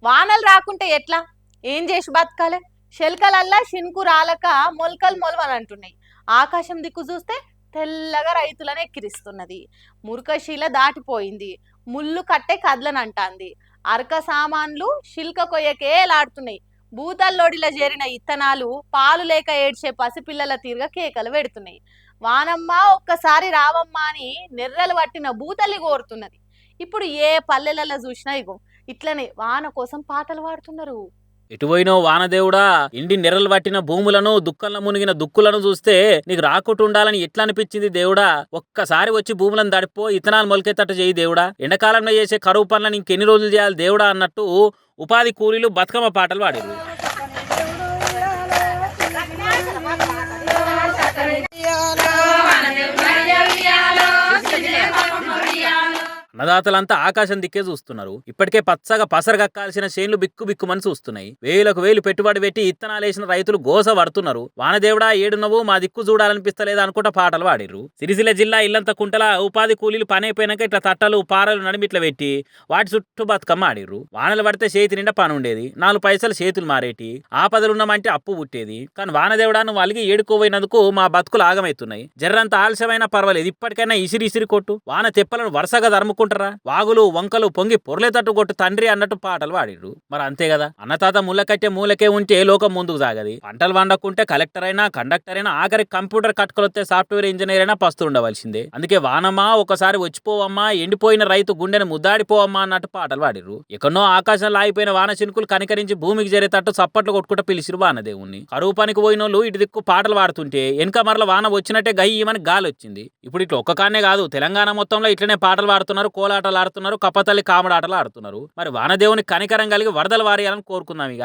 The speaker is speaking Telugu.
వానలు రాకుంటే ఎట్లా? ఏం చేసి బతకాలే? శెల్కలల్లా షిన్కు రాలక మొలకలు మొలవలంటున్నాయి. ఆకాశం దిక్కు చూస్తే తెల్లగా రైతులను ఎక్కిరిస్తున్నది. మురకశీల దాటిపోయింది. ముళ్ళు కట్టే కదలనంటాంది. అరక సామాన్లు శిల్క కొయ్యకే లాడుతున్నాయి. భూతల్లోడిలో చేరిన ఇత్తనాలు పాలు లేక ఏడ్చే పసిపిల్లల తీరుగా కేకలు పెడుతున్నాయి. వానమ్మ ఒక్కసారి రావమ్మా అని నెర్రలు పట్టిన భూతల్లి కోరుతున్నది. ఇప్పుడు ఏ పల్లెలలో చూసినా ఇగో ఇట్లనే వాన కోసం పాటలు పాడుతున్నారు. ఎటు పోయినో వానదేవుడా, ఇండి నెర్రలు పట్టిన భూములను దుఃఖంలో మునిగిన దుక్కులను చూస్తే నీకు రాకుంటుండాలని ఎట్లా అనిపించింది దేవుడా? ఒక్కసారి వచ్చి భూములను తడిపో, ఇతనాలు మొలకెత్తట్టు చేయి దేవుడా. ఎండాకాలంలో చేసే కరువు పనులను ఇంకెన్ని రోజులు చేయాలి దేవుడా అన్నట్టు ఉపాధి కూలీలు బతుకమ్మ పాటలు పాడిరు. అన్నదాతలంతా ఆకాశం దిక్కే చూస్తున్నారు. ఇప్పటికే పచ్చగా పసరగక్కాల్సిన చేన్లు బిక్కు బిక్కుమని చూస్తున్నాయి. వేలకు వేలు పెట్టుబడి పెట్టి ఇత్తనాలు వేసిన రైతులు గోస పడుతున్నారు. వానదేవుడా ఏడున్నవు, మా దిక్కు చూడాలనిపిస్తలేదా అనుకుంటా పాటలు పాడిర్రు. సిరిసిల్ల జిల్లా ఇల్లంత కుంటల ఉపాధి కూలీలు పని అయిపోయినాక ఇట్లా తట్టలు పారలు నడిమిట్ల పెట్టి వాటి చుట్టూ బతుకమ్మ ఆడిర్రు. వానలు పడితే చేతి నిండా పని ఉండేది. 4 పైసలు చేతులు మారేటి. ఆపదలున్నామంటే అప్పు పుట్టేది. కానీ వానదేవుడా నువ్వు అలిగి ఏడుకోపోయినందుకు మా బతుకులు ఆగమవుతున్నాయి. జర్రంత ఆలస్యమైనా పర్వాలేదు, ఇప్పటికైనా ఇసిరి ఇసిరి కొట్టు. వాన తెప్పలను వరుసగా ధర్ముకుంటారా? వాగులు వంకలు పొంగి పొర్లేతట్టు కొట్టు తండ్రి అన్నట్టు పాటలు పాడిర్రు. మరి అంతే కదా, అన్నతాత ముళ్ళకట్టే మూలకే ఉంటే లోకం ముందుకు సాగది. పంటలు వండకుంటే కలెక్టర్ అయినా కండక్టర్ అయినా ఆఖరికి కంప్యూటర్ కట్టుకొస్తే సాఫ్ట్వేర్ ఇంజనీర్ అయినా పస్తు ఉండవలసిందే. అందుకే వానమ్మా ఒకసారి వచ్చిపోవమ్మా, ఎండిపోయిన రైతు గుండెను ముద్దాడిపోవమ్మా అన్నట్టు పాటలు పాడిర్రు. ఎక్కడో ఆకాశంలో ఆగిపోయిన వాన చినుకులు కనికరించి భూమికి చేరేటట్టు చప్పట్లు కొట్టుకుంటూ పిలిచిరు వానదేవుణ్ణి. కరువు పనికి పోయినోళ్ళు ఇటు దిక్కు పాటలు పాడుతుంటే వెనక మరల వాన వచ్చినట్టే గయ్యమని గాలి వచ్చింది. ఇప్పుడు ఇట్లా ఒక్క కానే కాదు, తెలంగాణ మొత్తంలో ఇట్లనే పాటలు పాడుతున్నారు, కోలాటలు ఆడుతున్నారు, కప్పతల్లి కామడాటలు ఆడుతున్నారు. మరి వానదేవుని కనికరం కలిగి వరదలు వారేయాలని కోరుకుందాం ఇక.